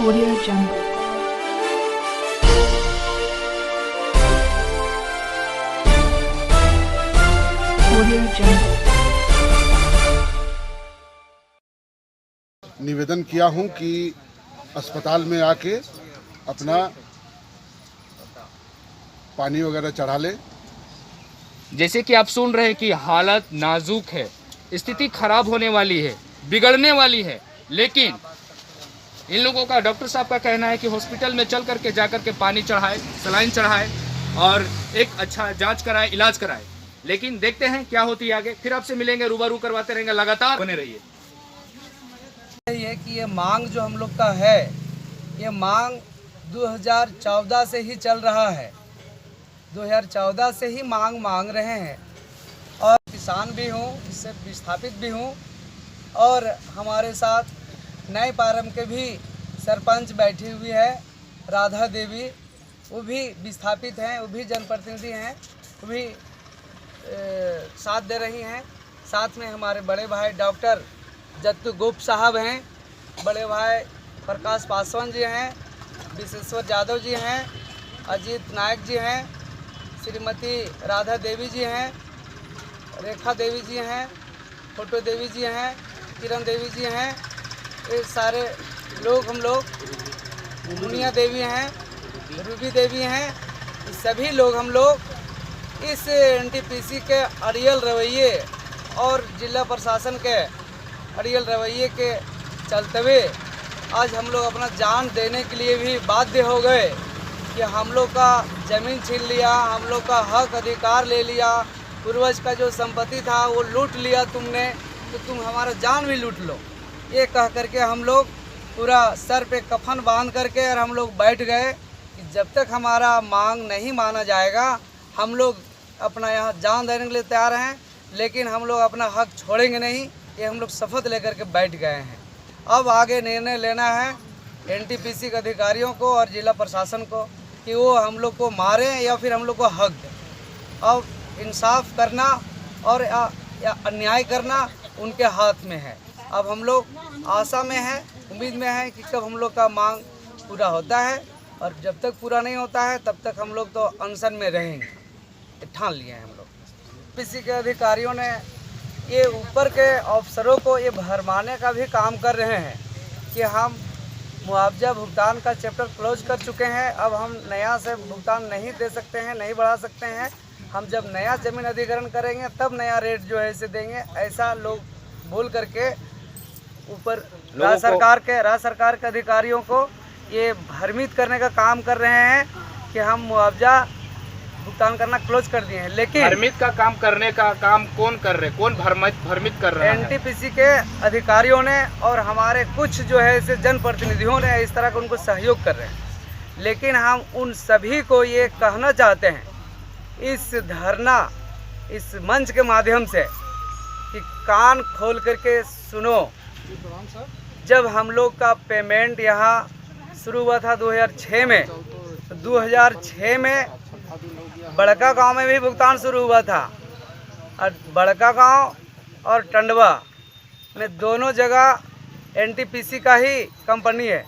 Audio Jungle. Audio Jungle. निवेदन किया हूं कि अस्पताल में आके अपना पानी वगैरह चढ़ा ले। जैसे कि आप सुन रहे हैं कि हालत नाजुक है, स्थिति खराब होने वाली है, बिगड़ने वाली है, लेकिन इन लोगों का, डॉक्टर साहब का कहना है कि हॉस्पिटल में चल करके जाकर के पानी चढ़ाए, सलाइन चढ़ाए और एक अच्छा जांच कराए, इलाज कराए। लेकिन देखते हैं क्या होती है आगे। फिर आपसे मिलेंगे, रूबरू करवाते रहेंगे, लगातार बने रहिए। ये कि ये मांग जो हम लोग का है, ये मांग 2014 से ही चल रहा है। 2014 से ही मांग रहे हैं और किसान भी हूँ, इससे विस्थापित भी हूँ और हमारे साथ नए पारम के भी सरपंच बैठी हुई है राधा देवी, वो भी विस्थापित हैं, वो भी जनप्रतिनिधि हैं, वो भी साथ दे रही हैं। साथ में हमारे बड़े भाई डॉक्टर जत्तू गोप साहब हैं, बड़े भाई प्रकाश पासवान जी हैं, विशेश्वर यादव जी हैं, अजीत नायक जी हैं, श्रीमती राधा देवी जी हैं, रेखा देवी जी हैं, फोटो देवी जी हैं, किरण देवी जी हैं, ये सारे लोग हम लोग, मुनिया देवी हैं, रूबी देवी हैं, ये सभी लोग हम लोग इस एनटीपीसी के अड़ियल रवैये और जिला प्रशासन के अड़ियल रवैये के चलते हुए आज हम लोग अपना जान देने के लिए भी बाध्य हो गए कि हम लोग का ज़मीन छीन लिया, हम लोग का हक अधिकार ले लिया, पूर्वज का जो संपत्ति था वो लूट लिया तुमने, तो तुम हमारा जान भी लूट लो। ये कह करके हम लोग पूरा सर पे कफन बांध करके और हम लोग बैठ गए कि जब तक हमारा मांग नहीं माना जाएगा हम लोग अपना यहाँ जान देने के लिए तैयार हैं, लेकिन हम लोग अपना हक छोड़ेंगे नहीं। ये हम लोग शपथ लेकर के बैठ गए हैं। अब आगे निर्णय लेना है एनटीपीसी के अधिकारियों को और जिला प्रशासन को कि वो हम लोग को मारें या फिर हम लोग को हक दें। अब इंसाफ करना और या अन्याय करना उनके हाथ में है। अब हम लोग आशा में हैं, उम्मीद में हैं कि कब हम लोग का मांग पूरा होता है, और जब तक पूरा नहीं होता है तब तक हम लोग तो अनशन में रहेंगे, ठान लिए हैं हम लोग। एनटीपीसी के अधिकारियों ने ये ऊपर के अफसरों को ये भरमाने का भी काम कर रहे हैं कि हम मुआवजा भुगतान का चैप्टर क्लोज कर चुके हैं, अब हम नया से भुगतान नहीं दे सकते हैं, नहीं बढ़ा सकते हैं। हम जब नया ज़मीन अधिग्रहण करेंगे तब नया रेट जो है इसे देंगे, ऐसा लोग बोल करके ऊपर राज्य सरकार के अधिकारियों को ये भ्रमित करने का काम कर रहे हैं कि हम मुआवजा भुगतान करना क्लोज कर दिए हैं। लेकिन भ्रमित का काम करने का काम कौन कर रहे, कौन भ्रमित कर रहा है? एनटीपीसी के अधिकारियों ने और हमारे कुछ जो है इसे जनप्रतिनिधियों ने इस तरह का उनको सहयोग कर रहे हैं। लेकिन हम उन सभी को ये कहना चाहते हैं इस धरना, इस मंच के माध्यम से कि कान खोल करके सुनो। जब हम लोग का पेमेंट यहाँ शुरू हुआ था 2006 में, तो 2006 में बड़का गांव में भी भुगतान शुरू हुआ था और बड़का गांव और टंडवा में दोनों जगह एनटीपीसी का ही कंपनी है।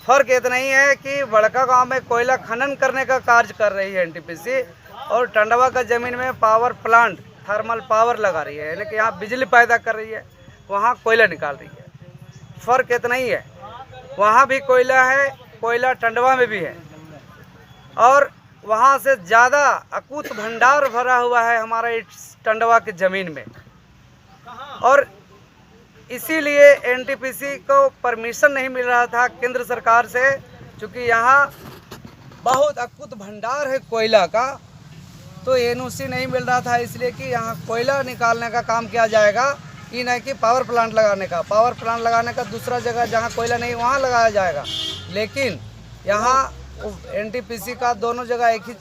फ़र्क इतना ही है कि बड़का गांव में कोयला खनन करने का कार्य कर रही है एनटीपीसी और टंडवा का ज़मीन में पावर प्लांट, थर्मल पावर लगा रही है, यानी कि यहाँ बिजली पैदा कर रही है, वहाँ कोयला निकाल रही है। फ़र्क इतना ही है, वहाँ भी कोयला है, कोयला टंडवा में भी है और वहाँ से ज़्यादा अकूत भंडार भरा हुआ है हमारा इस टंडवा की ज़मीन में। और इसीलिए एनटीपीसी को परमिशन नहीं मिल रहा था केंद्र सरकार से, क्योंकि यहाँ बहुत अकूत भंडार है कोयला का, तो एनओसी नहीं मिल रहा था, इसलिए कि यहाँ कोयला निकालने का काम किया जाएगा, ये नहीं कि पावर प्लांट लगाने का। पावर प्लांट लगाने का दूसरा जगह जहाँ कोयला नहीं वहाँ लगाया जाएगा, लेकिन यहाँ एनटीपीसी का दोनों जगह एक ही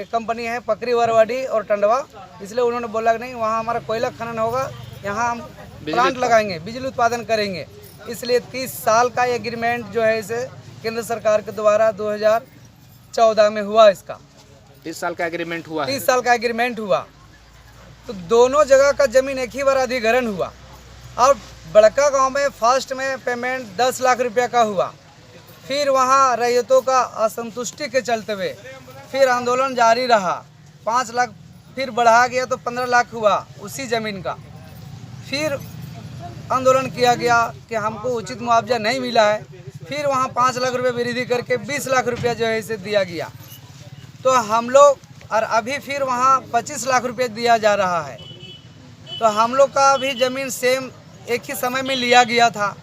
कंपनी है, पकरी वरवाडी और टंडवा, इसलिए उन्होंने बोला कि नहीं वहाँ हमारा कोयला खनन होगा, यहाँ हम प्लांट लगाएंगे, बिजली उत्पादन करेंगे। इसलिए 30 साल का एग्रीमेंट जो है इसे केंद्र सरकार के द्वारा 2014 में हुआ। इसका 30 साल का एग्रीमेंट हुआ, 30 साल का एग्रीमेंट हुआ, तो दोनों जगह का ज़मीन एक ही बार अधिग्रहण हुआ। और बड़का गांव में फर्स्ट में पेमेंट 10 लाख रुपया का हुआ फिर वहाँ रैयतों का असंतुष्टि के चलते हुए फिर आंदोलन जारी रहा। 5 लाख फिर बढ़ा गया तो 15 लाख हुआ उसी ज़मीन का। फिर आंदोलन किया गया कि हमको उचित मुआवजा नहीं मिला है। फिर वहाँ 5 लाख रुपये वृद्धि करके 20 लाख रुपया जो है इसे दिया गया। तो हम लोग और अभी फिर वहाँ 25 लाख रुपये दिया जा रहा है। तो हम लोग का भी ज़मीन सेम एक ही समय में लिया गया था।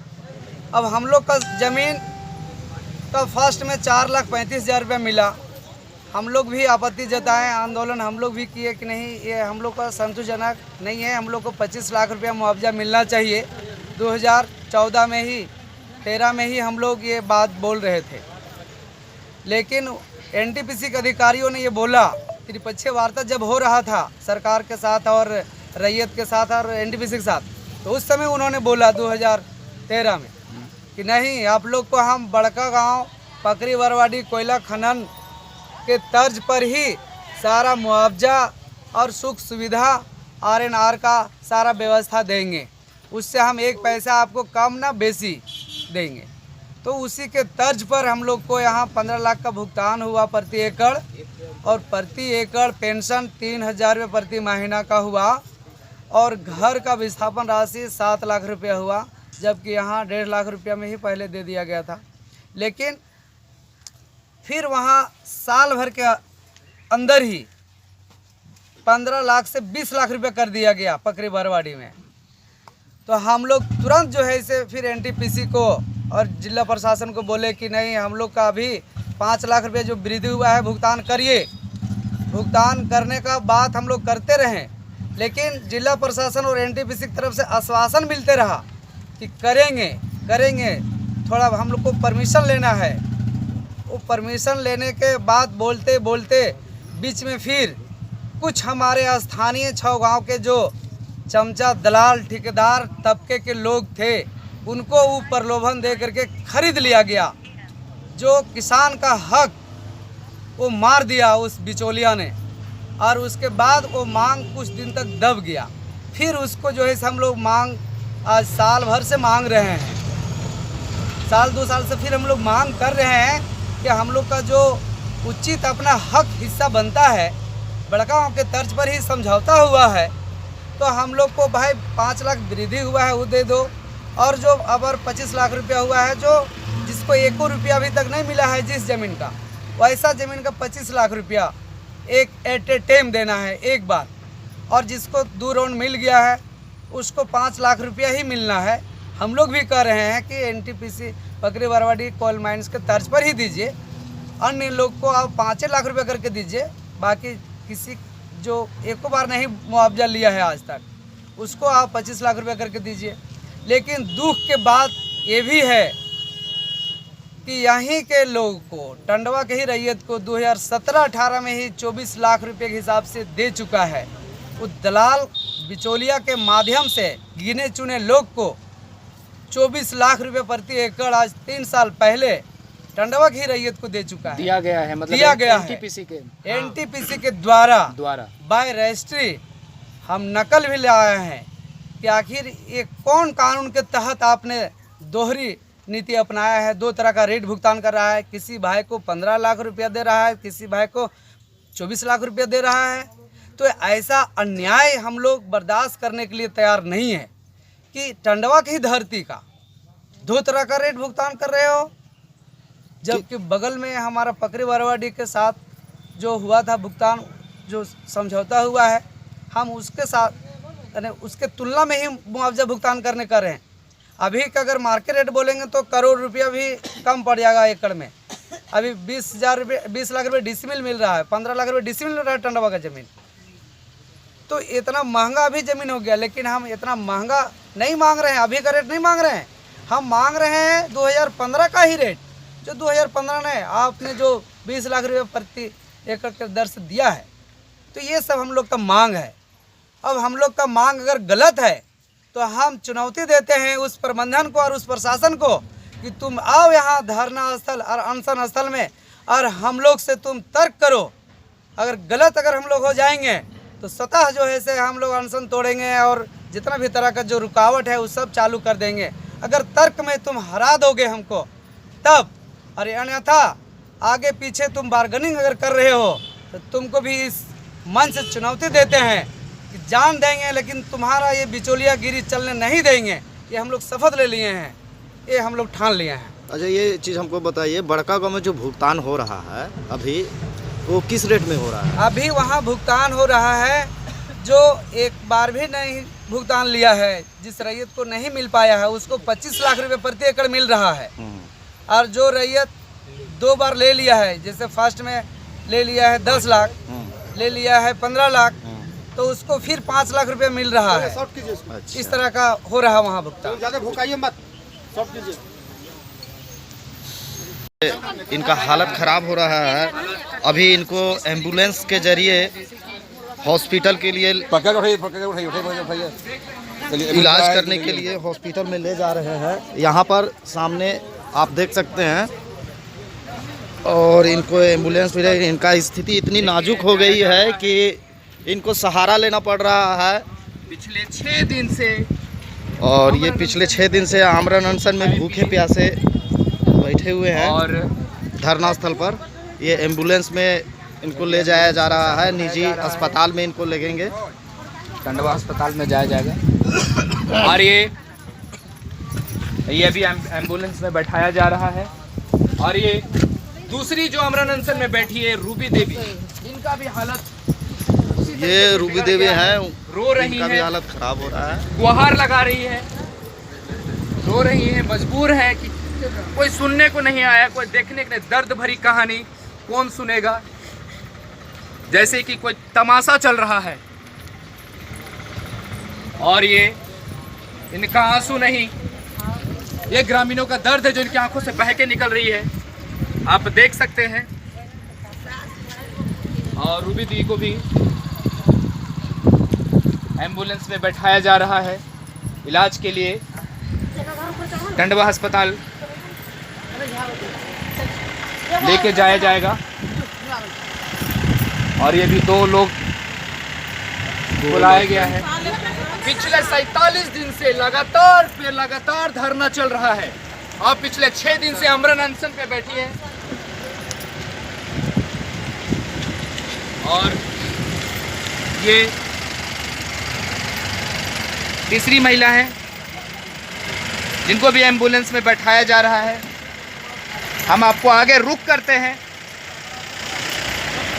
अब हम लोग का ज़मीन का फर्स्ट में 4,35,000 रुपये मिला। हम लोग भी आपत्ति जताएं, आंदोलन हम लोग भी किए कि नहीं, ये हम लोग का संतोषजनक नहीं है। हम लोग को 25 लाख रुपया मुआवजा मिलना चाहिए। 2014 में ही 13 में ही हम लोग ये बात बोल रहे थे, लेकिन एनटीपीसी के अधिकारियों ने ये बोला, त्रिपक्षीय वार्ता जब हो रहा था सरकार के साथ और रैयत के साथ और एनटीपीसी के साथ, तो उस समय उन्होंने बोला 2013 में कि नहीं, आप लोग को हम बड़का गांव पकरी बरवाडी कोयला खनन के तर्ज पर ही सारा मुआवजा और सुख सुविधा आरएनआर का सारा व्यवस्था देंगे। उससे हम एक पैसा आपको कम ना बेसी देंगे। तो उसी के तर्ज पर हम लोग को यहाँ 15 लाख का भुगतान हुआ प्रति एकड़, और प्रति एकड़ पेंशन 3,000 रुपये प्रति महीना का हुआ, और घर का विस्थापन राशि 7 लाख रुपया हुआ, जबकि यहाँ 1.5 लाख रुपया में ही पहले दे दिया गया था। लेकिन फिर वहाँ साल भर के अंदर ही 15 लाख से 20 लाख रुपया कर दिया गया पकरी बरवाडी में। तो हम लोग तुरंत जो है इसे फिर एनटीपीसी को और जिला प्रशासन को बोले कि नहीं, हम लोग का अभी 5 लाख रुपये जो वृद्धि हुआ है भुगतान करिए। भुगतान करने का बात हम लोग करते रहें, लेकिन जिला प्रशासन और एनटीपीसी की तरफ से आश्वासन मिलते रहा कि करेंगे, थोड़ा हम लोग को परमिशन लेना है। वो परमिशन लेने के बाद बोलते बोलते बीच में फिर कुछ हमारे स्थानीय 6 गांव के जो चमचा दलाल ठेकेदार तबके के लोग थे, उनको वो प्रलोभन दे करके खरीद लिया गया। जो किसान का हक वो मार दिया उस बिचौलिया ने, और उसके बाद वो मांग कुछ दिन तक दब गया। फिर उसको जो है हम लोग मांग आज साल भर से मांग रहे हैं, साल 2 साल से फिर हम लोग मांग कर रहे हैं कि हम लोग का जो उचित अपना हक हिस्सा बनता है, बड़गांव के तर्ज पर ही समझौता हुआ है, तो हम लोग को भाई 5 लाख वृद्धि हुआ है वो दे दो, और जो अबर 25 लाख रुपया हुआ है, जो जिसको 1 रुपया अभी तक नहीं मिला है जिस ज़मीन का, वैसा ज़मीन का 25 लाख रुपया एक एट ए टाइम देना है एक बार, और जिसको 2 राउंड मिल गया है उसको 5 लाख रुपया ही मिलना है। हम लोग भी कह रहे हैं कि NTPC Pakri Barwadih coal mines के तर्ज पर ही दीजिए, अन्य लोग को आप 5 लाख रुपये करके दीजिए। बाकी किसी जो एक बार नहीं मुआवजा लिया है आज तक, उसको आप 25 लाख रुपये करके दीजिए। लेकिन दुख के बात ये भी है कि यहीं के लोगों को, टंडवा के ही रैयत को 2017-18 में ही 24 लाख रुपये के हिसाब से दे चुका है। उस दलाल बिचौलिया के माध्यम से गिने चुने लोग को 24 लाख रुपये प्रति एकड़ आज 3 साल पहले टंडवा की रैयत को दे चुका है, दिया गया है, मतलब दिया गया एनटीपीसी के द्वारा बाय रजिस्ट्री। हम नकल भी ले आए हैं कि आखिर ये कौन कानून के तहत आपने दोहरी नीति अपनाया है, 2 तरह का रेट भुगतान कर रहा है। किसी भाई को 15 लाख रुपया दे रहा है, किसी भाई को 24 लाख रुपया दे रहा है। तो ऐसा अन्याय हम लोग बर्दाश्त करने के लिए तैयार नहीं है कि टंडवा की धरती का 2 तरह का रेट भुगतान कर रहे हो, जबकि बगल में हमारा पकरी बरवाडी के साथ जो हुआ था भुगतान, जो समझौता हुआ है, हम उसके साथ यानी उसके तुलना में ही मुआवजा भुगतान करने कर रहे हैं। अभी का अगर मार्केट रेट बोलेंगे तो करोड़ रुपया भी कम पड़ जाएगा एकड़ में। अभी 20 लाख रुपये डिसमिल मिल रहा है, 15 लाख रुपये डिसमिल मिल रहा है टंडवा का ज़मीन। तो इतना महंगा अभी ज़मीन हो गया, लेकिन हम इतना महंगा नहीं मांग रहे हैं, अभी का रेट नहीं मांग रहे हैं। हम मांग रहे हैं 2015 का ही रेट, जो 2015 ने आपने जो 20 लाख रुपये प्रति एकड़ के दर से दिया है। तो ये सब हम लोग का मांग है। अब हम लोग का मांग अगर गलत है तो हम चुनौती देते हैं उस प्रबंधन को और उस प्रशासन को कि तुम आओ यहाँ धरना स्थल और अनशन स्थल में, और हम लोग से तुम तर्क करो। अगर गलत अगर हम लोग हो जाएंगे तो स्वतः जो है से हम लोग अनशन तोड़ेंगे और जितना भी तरह का जो रुकावट है वो सब चालू कर देंगे। अगर तर्क में तुम हरा दोगे हमको तब, और अन्यथा आगे पीछे तुम बार्गेनिंग अगर कर रहे हो तो तुमको भी इस मंच से चुनौती देते हैं कि जान देंगे, लेकिन तुम्हारा ये बिचौलियागिरी चलने नहीं देंगे। ये हम लोग शपथ ले लिए हैं, ये हम लोग ठान लिए हैं। अच्छा, ये चीज़ हमको बताइए, बड़का गाँव में जो भुगतान हो रहा है अभी, वो किस रेट में हो रहा है? अभी वहाँ भुगतान हो रहा है जो एक बार भी नहीं भुगतान लिया है, जिस रैयत को नहीं मिल पाया है उसको 25 लाख रुपए प्रति एकड़ मिल रहा है। और जो रैयत 2 बार ले लिया है, जैसे फर्स्ट में ले लिया है 10 लाख, ले लिया है 15 लाख, तो उसको फिर 5 लाख रुपए मिल रहा है। इस तरह का हो रहा है वहाँ भुगतान। ज़्यादा भुकाइए मत, शॉर्ट कीजिए। इनका हालत ख़राब हो रहा है। अभी इनको एम्बुलेंस के जरिए हॉस्पिटल के लिए इलाज करने के लिए हॉस्पिटल में ले जा रहे हैं। यहाँ पर सामने आप देख सकते हैं, और इनको एम्बुलेंस मिले। इनका स्थिति इतनी नाजुक हो गई है कि इनको सहारा लेना पड़ रहा है पिछले 6 दिन से। और ये पिछले 6 दिन से आमरण अनशन में भूखे प्यासे बैठे हुए हैं और धरना स्थल पर। ये एम्बुलेंस में इनको ले जाया जा रहा है, निजी अस्पताल में इनको लगेंगे, टंडवा अस्पताल में जाया जाएगा। और ये अभी एम्बुलेंस में बैठाया जा रहा है। और ये दूसरी जो आमरण अनशन में बैठी है रूबी देवी, इनका भी हालत, ये रूबी देवी हैं, रो रही इनका भी है, हालत खराब हो रहा है। गुहार लगा रही है, रो रही है, मजबूर है कि कोई सुनने को नहीं आया, कोई देखने को नहीं। दर्द भरी कहानी कौन सुनेगा, जैसे कि कोई तमाशा चल रहा है। और ये इनका आंसू नहीं, ये ग्रामीणों का दर्द है जो इनकी आंखों से बह के निकल रही है, आप देख सकते हैं। और रूबी दी को भी एम्बुलेंस में बैठाया जा रहा है इलाज के लिए, टंडवा अस्पताल लेके जाया जाएगा। और ये भी 2 लोग बुलाया गया है। पिछले 47 दिन से लगातार धरना चल रहा है और पिछले 6 दिन से आमरण अनशन पे बैठी है। और ये तीसरी महिला है जिनको भी एम्बुलेंस में बैठाया जा रहा है। हम आपको आगे रुक करते हैं।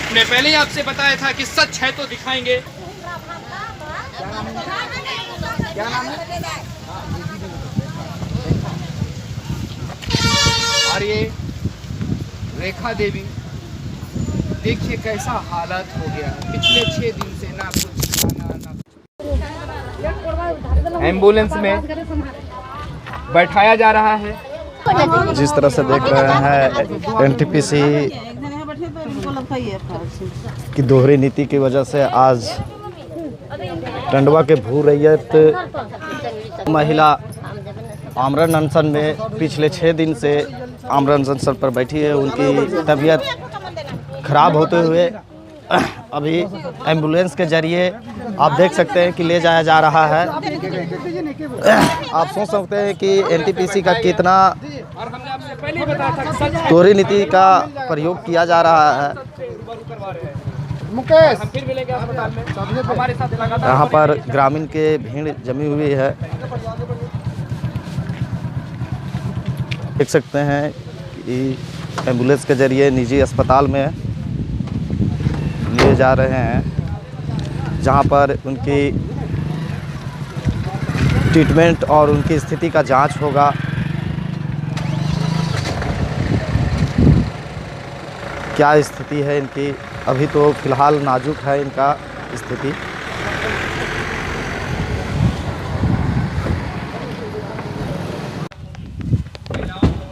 हमने पहले ही आपसे बताया था कि सच है तो दिखाएंगे। क्या नाम है? और ये रेखा देवी, देखिए कैसा हालत हो गया पिछले 6 दिन से, ना कुछ खाना ना। एम्बुलेंस में बैठाया जा रहा है। जिस तरह से देख रहे हैं, एनटीपीसी की दोहरी नीति की वजह से आज टंडवा के भू रैयत महिला आमरण अनशन में पिछले 6 दिन से आमरण अनशन पर बैठी है। उनकी तबीयत खराब होते हुए अभी एम्बुलेंस के जरिए आप देख सकते हैं कि ले जाया जा रहा है। आप सोच सकते हैं कि एनटीपीसी का कितना दोहरी नीति का प्रयोग किया जा रहा है। यहाँ पर ग्रामीण के भीड़ जमी हुई है, देख सकते हैं कि एम्बुलेंस के जरिए निजी अस्पताल में लिए जा रहे हैं, जहाँ पर उनकी ट्रीटमेंट और उनकी स्थिति का जांच होगा। क्या स्थिति है इनकी, अभी तो फ़िलहाल नाजुक है इनका स्थिति।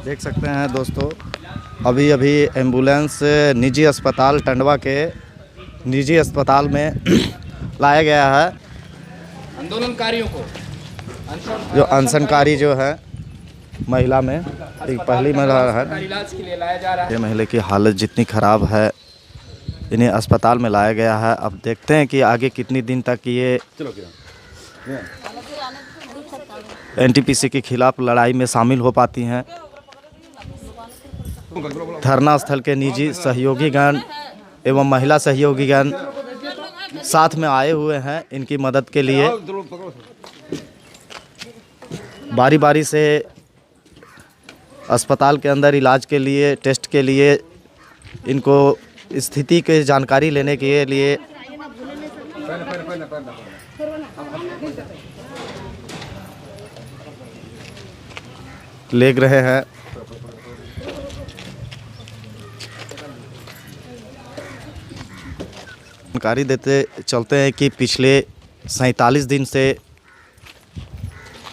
देख सकते हैं दोस्तों, अभी एम्बुलेंस निजी अस्पताल टंडवा के निजी अस्पताल में लाया गया है। आंदोलनकारियों को, जो अनशनकारी जो है महिला में एक पहली महिला है, इलाज के लिए लाया जा रहा है। ये महिला की हालत जितनी ख़राब है, इन्हें अस्पताल में लाया गया है। अब देखते हैं कि आगे कितनी दिन तक ये एनटीपीसी के खिलाफ लड़ाई में शामिल हो पाती हैं। धरना स्थल के निजी सहयोगीगण एवं महिला सहयोगीगण साथ में आए हुए हैं इनकी मदद के लिए। बारी बारी से अस्पताल के अंदर इलाज के लिए, टेस्ट के लिए, इनको स्थिति की जानकारी लेने के लिए ले रहे हैं। जानकारी देते चलते हैं कि पिछले 47 दिन से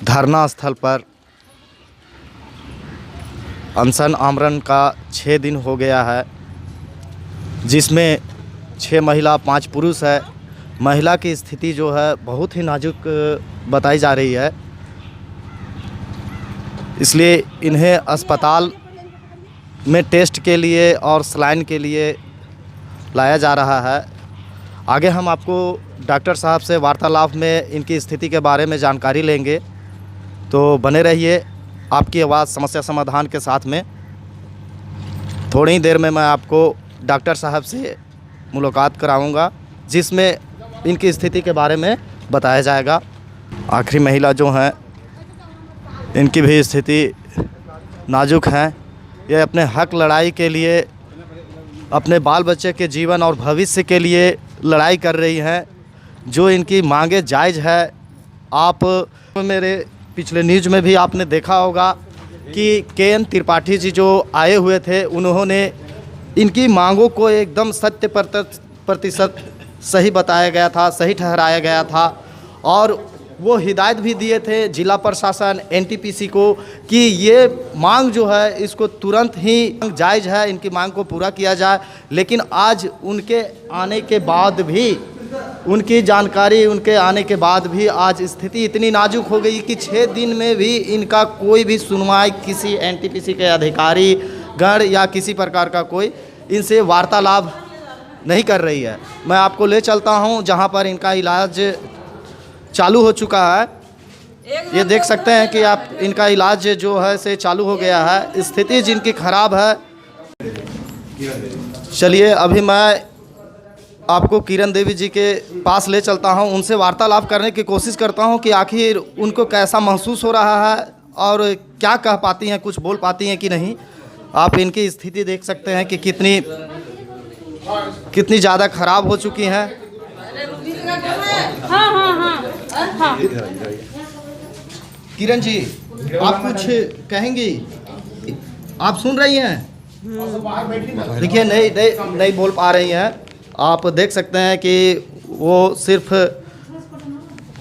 धरना स्थल पर अनशन आमरण का 6 दिन हो गया है, जिसमें 6 महिला 5 पुरुष है। महिला की स्थिति जो है बहुत ही नाजुक बताई जा रही है, इसलिए इन्हें अस्पताल में टेस्ट के लिए और सलाइन के लिए लाया जा रहा है। आगे हम आपको डॉक्टर साहब से वार्तालाप में इनकी स्थिति के बारे में जानकारी लेंगे, तो बने रहिए आपकी आवाज़ समस्या समाधान के साथ में। थोड़ी ही देर में मैं आपको डॉक्टर साहब से मुलाकात कराऊंगा, जिसमें इनकी स्थिति के बारे में बताया जाएगा। आखिरी महिला जो हैं, इनकी भी स्थिति नाजुक है। ये अपने हक लड़ाई के लिए, अपने बाल बच्चे के जीवन और भविष्य के लिए लड़ाई कर रही हैं। जो इनकी मांगे जायज़ है। आप मेरे पिछले न्यूज़ में भी आपने देखा होगा कि KN त्रिपाठी जी जो आए हुए थे, उन्होंने इनकी मांगों को एकदम 100% सही बताया गया था, सही ठहराया गया था, और वो हिदायत भी दिए थे जिला प्रशासन NTPC को कि ये मांग जो है इसको तुरंत ही जायज़ है, इनकी मांग को पूरा किया जाए। लेकिन आज उनके आने के बाद भी, उनकी जानकारी उनके आने के बाद भी आज स्थिति इतनी नाजुक हो गई कि 6 दिन में भी इनका कोई भी सुनवाई किसी NTPC के अधिकारी गण या किसी प्रकार का कोई इनसे वार्तालाप नहीं कर रही है। मैं आपको ले चलता हूं जहां पर इनका इलाज चालू हो चुका है। ये देख सकते हैं कि आप इनका इलाज जो है से चालू हो गया है। स्थिति जिनकी ख़राब है। चलिए अभी मैं आपको किरण देवी जी के पास ले चलता हूं, उनसे वार्तालाप करने की कोशिश करता हूं कि आखिर उनको कैसा महसूस हो रहा है और क्या कह पाती हैं, कुछ बोल पाती हैं कि नहीं। आप इनकी स्थिति देख सकते हैं कि कितनी ज़्यादा ख़राब हो चुकी हैं। हाँ। किरण जी, आप कुछ कहेंगी? आप सुन रही हैं? देखिए नहीं बोल पा रही हैं। आप देख सकते हैं कि वो सिर्फ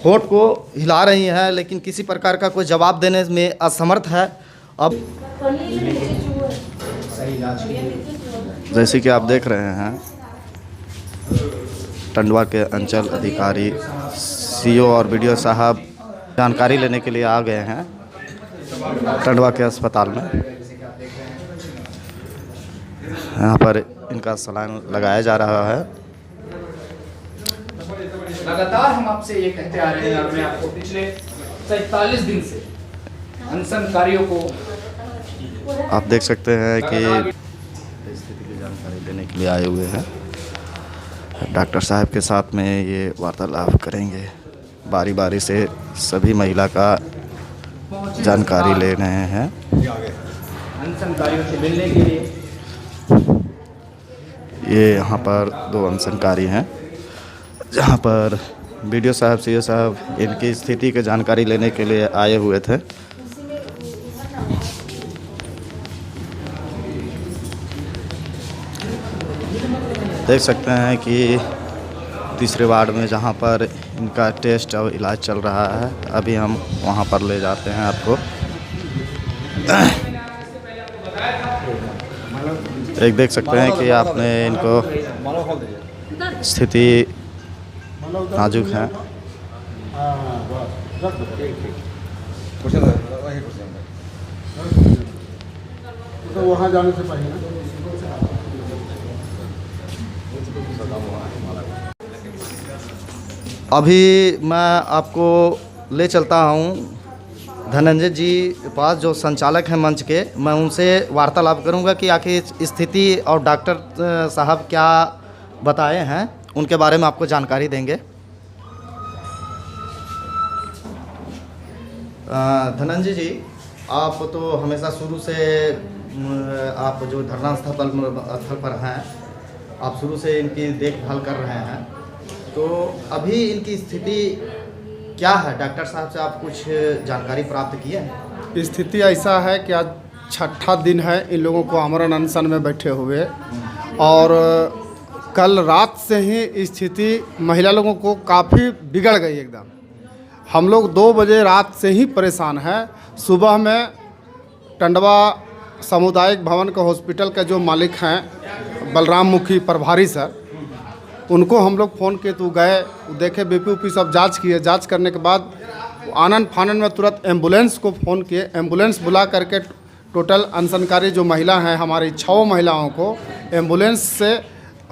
होठ को हिला रही हैं, लेकिन किसी प्रकार का कोई जवाब देने में असमर्थ है। अब जैसे कि आप देख रहे हैं, टंडवा के अंचल अधिकारी CO और BDO साहब जानकारी लेने के लिए आ गए हैं टंडवा के अस्पताल में। यहाँ पर इनका सलाइन लगाया जा रहा है। लगातार हम आपसे ये कहते आ रहे हैं और मैं आपको पिछले 47 दिन से अनशनकारियों को आप देख सकते हैं कि स्थिति की जानकारी लेने के लिए आए हुए हैं। डॉक्टर साहब के साथ में ये वार्तालाप करेंगे। बारी बारी से सभी महिला का जानकारी ले रहे हैं। अनशनकारियों से मिलने के लिए ये यहाँ पर 2 अनशनकारी हैं, जहाँ पर BDO साहब CO साहब इनकी स्थिति की जानकारी लेने के लिए आए हुए थे। देख सकते हैं कि तीसरे वार्ड में जहाँ पर इनका टेस्ट और इलाज चल रहा है, अभी हम वहाँ पर ले जाते हैं आपको। एक देख सकते हैं कि आपने इनको स्थिति नाजुक है। तो वहाँ जाने से पहले अभी मैं आपको ले चलता हूँ धनंजय जी पास जो संचालक हैं मंच के, मैं उनसे वार्तालाप करूंगा कि आखिर स्थिति और डॉक्टर साहब क्या बताए हैं उनके बारे में आपको जानकारी देंगे। धनंजय जी, आप तो हमेशा शुरू से आप जो धरना स्थल पर हैं, आप शुरू से इनकी देखभाल कर रहे हैं, तो अभी इनकी स्थिति क्या है? डॉक्टर साहब से आप कुछ जानकारी प्राप्त की है? स्थिति ऐसा है कि आज छठा दिन है इन लोगों को आमरण अनशन में बैठे हुए, और कल रात से ही स्थिति महिला लोगों को काफ़ी बिगड़ गई एकदम। हम लोग 2 बजे रात से ही परेशान हैं। सुबह में टंडवा सामुदायिक भवन के हॉस्पिटल के जो मालिक हैं बलराम मुखी प्रभारी सर, उनको हम लोग फ़ोन किए तो गए, देखे बीपी उपी सब जांच किए। जांच करने के बाद आनन फानन में तुरंत एम्बुलेंस को फ़ोन किए। एम्बुलेंस बुला करके टोटल अनशनकारी जो महिला हैं हमारी 6 महिलाओं को एम्बुलेंस से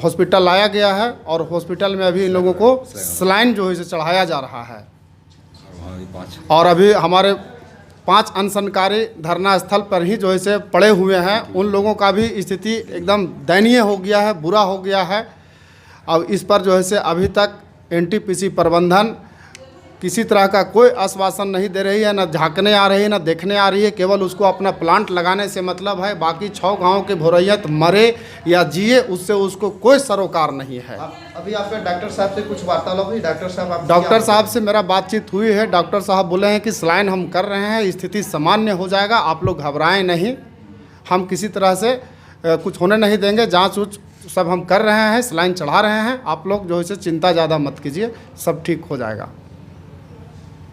हॉस्पिटल लाया गया है, और हॉस्पिटल में अभी इन लोगों को सलाइन जो है इसे चढ़ाया जा रहा है। और अभी हमारे 5 अनशनकारी धरना स्थल पर ही जो है से पड़े हुए हैं। उन लोगों का भी स्थिति एकदम दयनीय हो गया है, बुरा हो गया है। अब इस पर जो है से अभी तक एनटीपीसी प्रबंधन किसी तरह का कोई आश्वासन नहीं दे रही है, न झांकने आ रही है, न देखने आ रही है। केवल उसको अपना प्लांट लगाने से मतलब है, बाकी 6 गाँव के भोरैयत मरे या जिए उससे उसको कोई सरोकार नहीं है। अभी आपका डॉक्टर साहब से कुछ वार्तालाप हुई? डॉक्टर साहब से मेरा बातचीत हुई है। डॉक्टर साहब बोले हैं कि सलाइन हम कर रहे हैं, स्थिति सामान्य हो जाएगा, आप लोग घबराएं नहीं, हम किसी तरह से कुछ होने नहीं देंगे, जाँच उच सब हम कर रहे हैं, सलाइन चढ़ा रहे हैं, आप लोग जो है चिंता ज़्यादा मत कीजिए, सब ठीक हो जाएगा।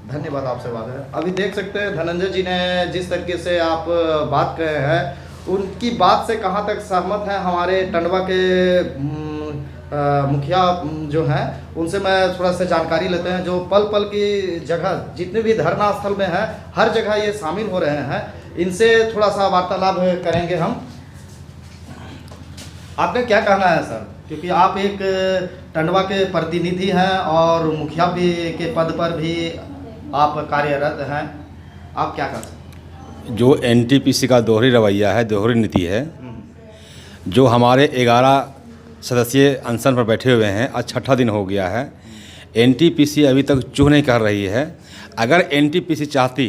धन्यवाद, आपसे बात है। अभी देख सकते हैं धनंजय जी ने जिस तरीके से आप बात कर रहे हैं, उनकी बात से कहाँ तक सहमत है हमारे टंडवा के मुखिया जो हैं, उनसे मैं थोड़ा सा जानकारी लेते हैं। जो पल पल की जगह जितने भी धरना स्थल में है हर जगह ये शामिल हो रहे हैं, इनसे थोड़ा सा वार्तालाप करेंगे हम। आपका क्या कहना है सर, क्योंकि आप एक टंडवा के प्रतिनिधि हैं और मुखिया भी के पद पर भी आप कार्यरत हैं, आप क्या कर सकते हैं? जो एनटीपीसी का दोहरी रवैया है, दोहरी नीति है, जो हमारे 11 सदस्यीय अनशन पर बैठे हुए हैं, आज छठा दिन हो गया है। एनटीपीसी अभी तक चूह नहीं कर रही है। अगर एनटीपीसी चाहती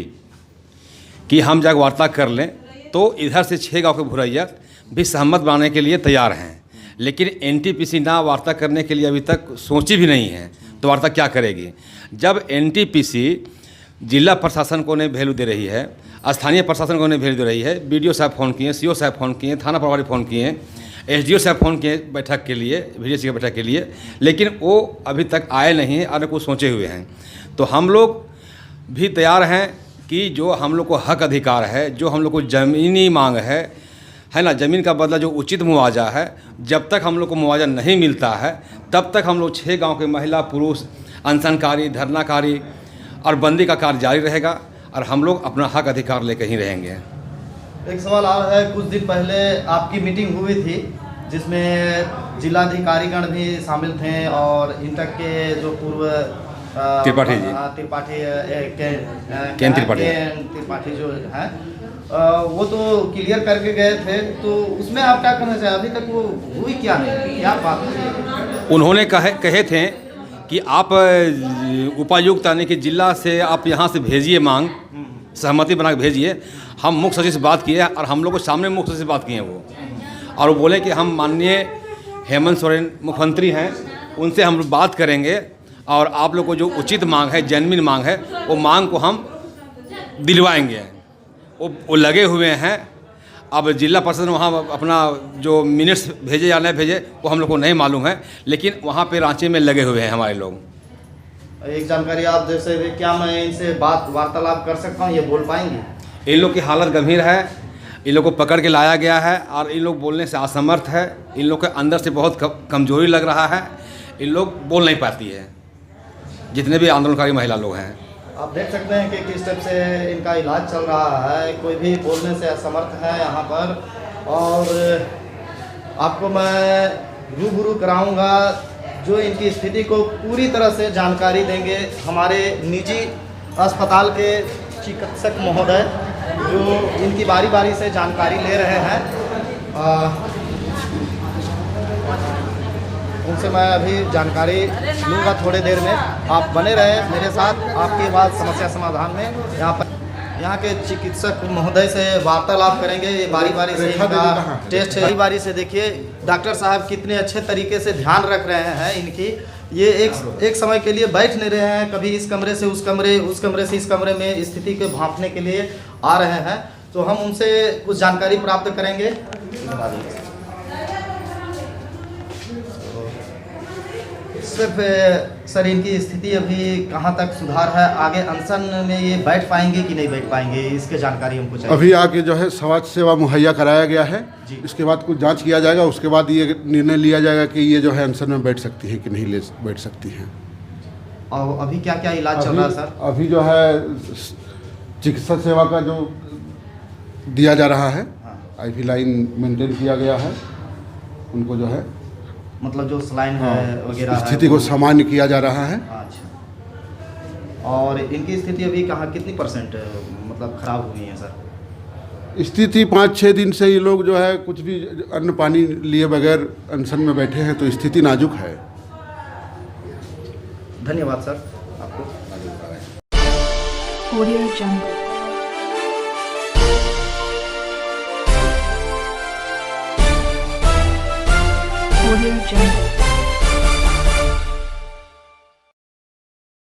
कि हम जाकर वार्ता कर लें तो इधर से 6 गाँव के भोरैयत भी सहमत बनाने के लिए तैयार हैं, लेकिन एनटीपीसी ना वार्ता करने के लिए अभी तक सोची भी नहीं है, तो वार्ता क्या करेगी? जब एनटीपीसी जिला प्रशासन को नहीं वैल्यू दे रही है, स्थानीय प्रशासन को नहीं वैल्यू दे रही है, बीडीओ साहब फ़ोन किए, सीओ साहब फ़ोन किए, थाना प्रभारी फ़ोन किए, एसडीओ साहब फ़ोन किए बैठक के लिए, वीडीओ की बैठक के लिए, लेकिन वो अभी तक आए नहीं हैं और कुछ सोचे हुए हैं। तो हम लोग भी तैयार हैं कि जो हम लोग को हक अधिकार है, जो हम लोग को ज़मीनी मांग है ना, ज़मीन का बदला जो उचित मुआवजा है, जब तक हम लोग को मुआवजा नहीं मिलता है तब तक हम लोग 6 गांव के महिला पुरुष अनशनकारी, धरनाकारी और बंदी का कार्य जारी रहेगा, और हम लोग अपना हक अधिकार लेकर ही रहेंगे। एक सवाल आ रहा है, कुछ दिन पहले आपकी मीटिंग हुई थी जिसमें जिलाधिकारीगण भी शामिल थे और इंटक के जो पूर्व त्रिपाठी जी, केन त्रिपाठी जो हैं, वो तो क्लियर करके गए थे, तो उसमें आप क्या कहना चाहिए? अभी तक वो हुई क्या नहीं, क्या बात हुई? उन्होंने कहे थे कि आप उपायुक्त यानी कि जिला से आप यहाँ से भेजिए मांग, सहमति बना के भेजिए। हम मुख्य सचिव से बात किए और हम लोग को सामने मुख्य सचिव से बात किए वो, और वो बोले कि हम माननीय हेमंत सोरेन मुख्यमंत्री हैं, उनसे हम बात करेंगे और आप लोग को जो उचित मांग है, जेन्युइन मांग है, वो मांग को हम दिलवाएंगे। वो लगे हुए हैं। अब जिला परिषद वहाँ अपना जो मिनट्स भेजे या नहीं भेजे वो हम लोग को नहीं मालूम है, लेकिन वहाँ पे रांची में लगे हुए हैं हमारे लोग। एक जानकारी आप जैसे क्या मैं इनसे वार्तालाप कर सकता हूँ, ये बोल पाएंगे? इन लोग की हालत गंभीर है, इन लोग को पकड़ के लाया गया है और इन लोग बोलने से असमर्थ है, इन लोग के अंदर से बहुत कमजोरी लग रहा है, इन लोग बोल नहीं पाती है, जितने भी आंदोलनकारी महिला लोग हैं। आप देख सकते हैं कि किस टाइप से इनका इलाज चल रहा है, कोई भी बोलने से असमर्थ है यहाँ पर। और आपको मैं रूबरू कराऊंगा, जो इनकी स्थिति को पूरी तरह से जानकारी देंगे हमारे निजी अस्पताल के चिकित्सक महोदय जो इनकी बारी बारी से जानकारी ले रहे हैं। उनसे मैं अभी जानकारी लूँगा थोड़ी देर में। आप बने रहे मेरे साथ, आपकी बात समस्या समाधान में यहाँ के चिकित्सक महोदय से वार्तालाप करेंगे। ये बारी बारी से इनका टेस्ट है। बारी बारी से देखिए डॉक्टर साहब कितने अच्छे तरीके से ध्यान रख रहे हैं इनकी। ये एक समय के लिए बैठ नहीं रहे हैं, कभी इस कमरे से उस कमरे, उस कमरे से इस कमरे में स्थिति को भांपने के लिए आ रहे हैं। तो हम उनसे कुछ जानकारी प्राप्त करेंगे। सिर्फ सर इनकी स्थिति अभी कहाँ तक सुधार है? आगे अनशन में ये बैठ पाएंगे कि नहीं बैठ पाएंगे, इसके जानकारी हमको चाहिए। अभी आके जो है समाज सेवा मुहैया कराया गया है। इसके बाद कुछ जांच किया जाएगा, उसके बाद ये निर्णय लिया जाएगा कि ये जो है अनशन में बैठ सकती है कि नहीं बैठ सकती हैं। और अभी क्या क्या इलाज चल रहा है सर? अभी जो है चिकित्सा सेवा का जो दिया जा रहा है, IV लाइन मेंटेन किया गया है। उनको जो है मतलब जो सलाइन है वगैरह स्थिति को सामान्य किया जा रहा है। अच्छा। और इनकी स्थिति अभी कहाँ कितनी % मतलब खराब हुई है सर? स्थिति 5-6 दिन से ये लोग जो है कुछ भी अन्न पानी लिए बगैर अनशन में बैठे हैं, तो स्थिति नाजुक है। धन्यवाद सर आपको। Audio Jungle. Audio Jungle.